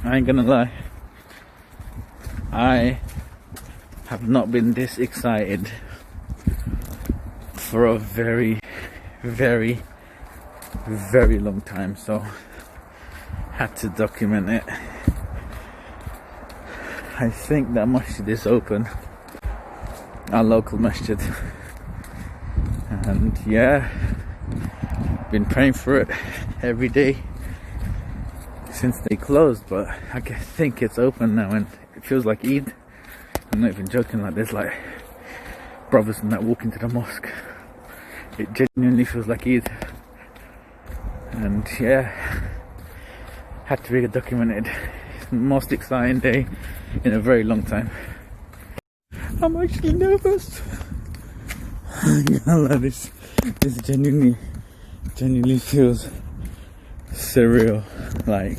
I ain't gonna lie, I have not been this excited for a very, very, very long time, so had to document it. I think that masjid is open, our local masjid, and yeah, been praying for it every day since they closed, but I think it's open now and it feels like Eid. I'm not even joking, like there's like brothers and that walk into the mosque. It genuinely feels like Eid. And yeah, had to be documented. It's the most exciting day in a very long time. I'm actually nervous. this genuinely feels surreal, like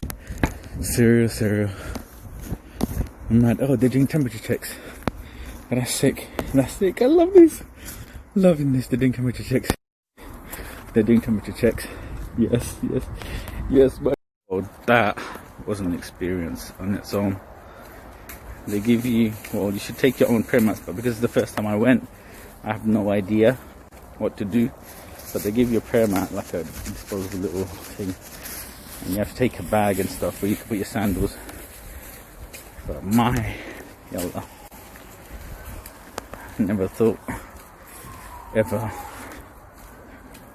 surreal. I'm mad. Oh, they're doing temperature checks. But that's sick. I love this. Loving this. They're doing temperature checks. Yes. But oh, that was an experience on its own. They give you, well, you should take your own prayer mats, but because it's the first time I went, I have no idea what to do. But they give you a prayer mat, like a disposable little thing, and you have to take a bag and stuff where you can put your sandals. But my yallah, never thought ever.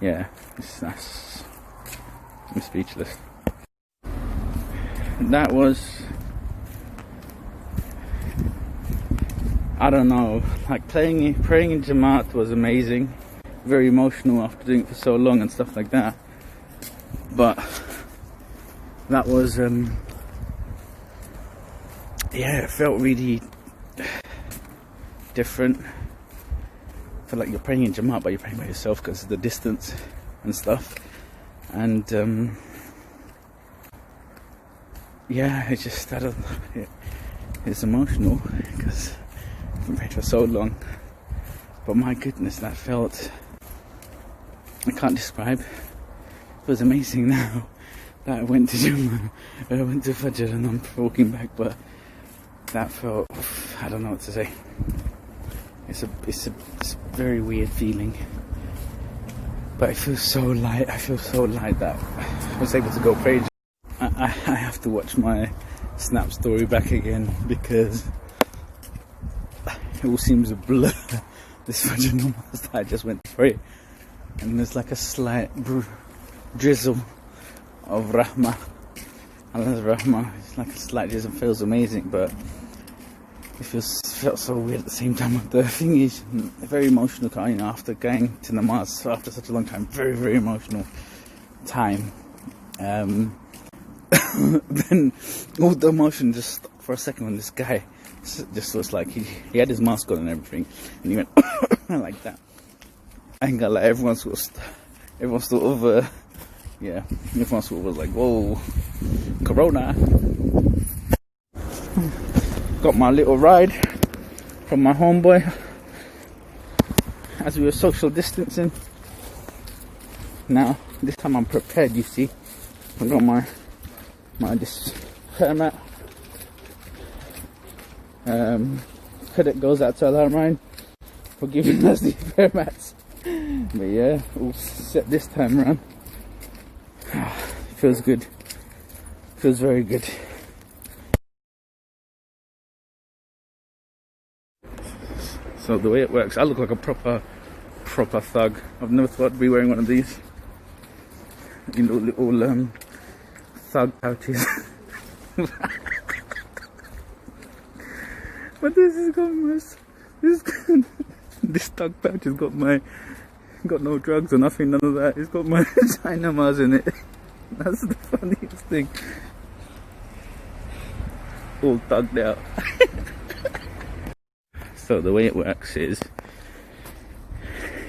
Yeah, I'm speechless. That was, I don't know, like praying in Jamaat was amazing. Very emotional after doing it for so long and stuff like that. But that was yeah, it felt really different. I feel like you're praying in Jamaat, but you're praying by yourself because of the distance and stuff. And yeah, it's just, it's emotional because I've been praying for so long. But my goodness, that felt, I can't describe. It was amazing now that I went to Jummah, I went to Fajr and I'm walking back, but that felt, I don't know what to say. It's a very weird feeling, but it feels so light. I feel so light that I was able to go pray. I have to watch my Snap story back again because it all seems a blur. This Fajr namaz that I just went to pray, and there's like a slight drizzle of rahmah. Allah's rahmah. It's like a slight drizzle. Feels amazing, but it felt so weird at the same time. The thing is, very emotional. You know, after going to namaz after such a long time, very, very emotional time. Then all the emotion just stopped for a second when this guy just was like, he had his mask on and everything, and he went like that. I ain't gonna lie, everyone sort of was like, whoa, Corona. Got my little ride from my homeboy as we were social distancing. Now this time I'm prepared, you see. I got my this prayer mat. Credit goes out to Al for giving us these prayer mats. But yeah, all set this time around. Feels good. Feels very good. So the way it works, I look like a proper thug. I've never thought I'd be wearing one of these. You know, little thug pouches. But this thug pouch has got no drugs or nothing, none of that. It's got my Chinamas in it. That's the funniest thing. All thugged out. So the way it works is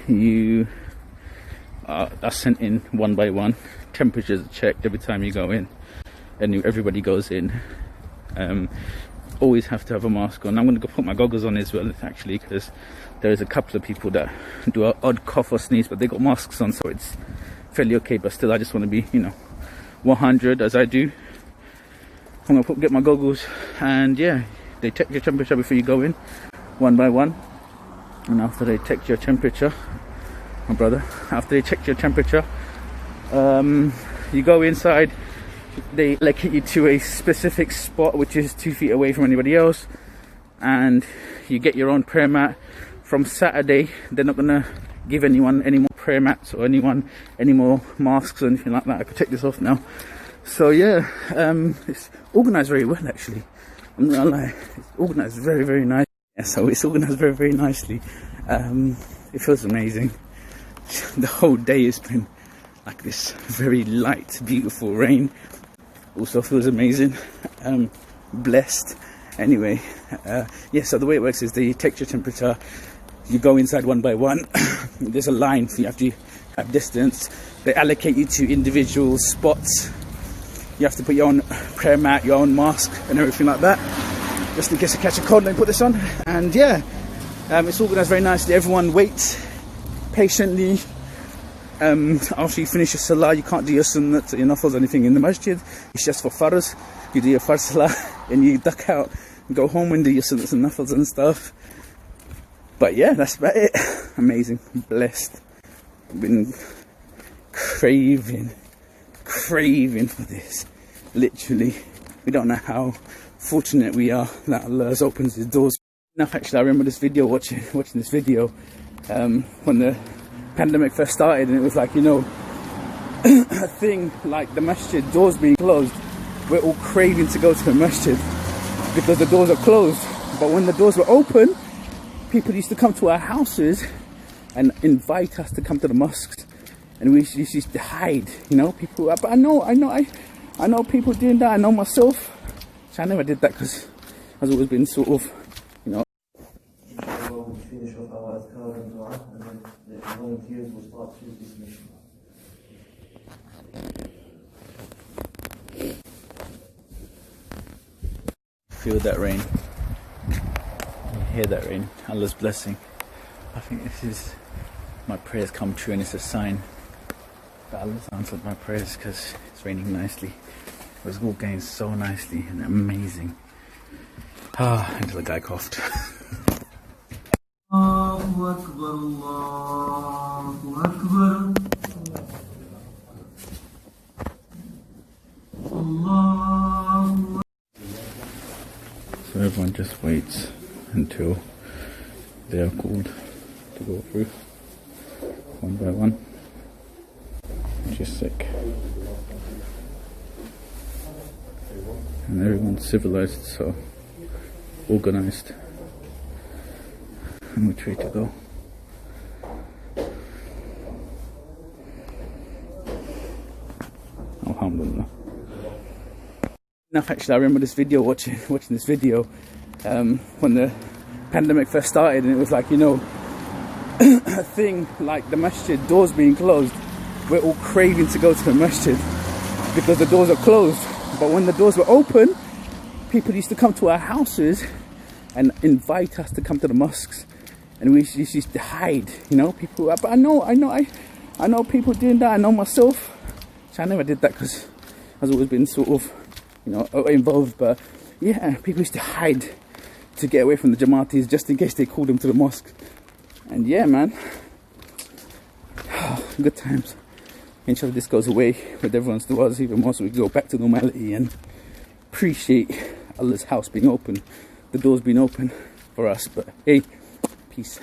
you are sent in one by one. Temperatures are checked every time you go in, and everybody goes in. Always have to have a mask on. I'm going to go put my goggles on as well, actually, because there is a couple of people that do an odd cough or sneeze, but they got masks on, so it's fairly okay. But still, I just want to be, 100 as I do. I'm gonna get my goggles, and yeah, they check your temperature before you go in, one by one. And after they check your temperature, my brother, after they check your temperature, you go inside. They allocate you to a specific spot which is 2 feet away from anybody else, and you get your own prayer mat. From Saturday, they're not gonna give anyone any more prayer mats or anyone any more masks or anything like that. I could take this off now. So yeah, it's organised very well actually. I'm not gonna lie, it's organised very, very nice. Yeah, so it's organised very, very nicely. It feels amazing. The whole day has been like this very light, beautiful rain. Also feels amazing. Blessed. Anyway, yeah, so the way it works is they take your temperature, you go inside one by one. There's a line, so you have to have distance. They allocate you to individual spots. You have to put your own prayer mat, your own mask and everything like that, just in case you catch a cold. They put this on, and yeah, it's organised very nicely. Everyone waits patiently. After you finish your salah, you can't do your sunnat or your nafils or anything in the masjid. It's just for farz. You do your farz salah and you duck out and go home and do your sunnats and nafils and stuff. But yeah, that's about it. Amazing, blessed. Been craving for this. Literally, we don't know how fortunate we are that Allah has opened His doors. Enough, actually, I remember this video, watching this video when the pandemic first started, and it was like, you know, a thing like the masjid doors being closed. We're all craving to go to the masjid because the doors are closed. But when the doors were open, people used to come to our houses and invite us to come to the mosques, and we used to hide, you know, people. But I know people doing that. I know myself. So I never did that because I've always been sort of, you know. We'll finish off our azkar and dua, and then the volunteers will start to dismiss. Feel that rain. Hear that rain. Allah's blessing. I think this is my prayers come true, and it's a sign that Allah's answered my prayers because it's raining nicely. It was all going so nicely and amazing. Until the guy coughed. Allahu Akbar, Allahu Akbar. Allahu. So everyone just waits until they are called to go through one by one, which is sick. And everyone's civilized, so organized, and which way to go. Alhumdulillah. Enough, actually, I remember this video, watching this video when the pandemic first started, and it was like, you know, a thing like the masjid doors being closed. We're all craving to go to the masjid because the doors are closed. But when the doors were open, people used to come to our houses and invite us to come to the mosques, and we used to hide, you know, people. But I know people doing that. I know myself. So I never did that because I've always been sort of, you know, involved. But yeah, people used to hide to get away from the Jamaatis just in case they called them to the mosque. And yeah, man, good times. Inshallah, this goes away with everyone's du'as even more, so we go back to normality and appreciate Allah's house being open, the doors being open for us. But hey, peace.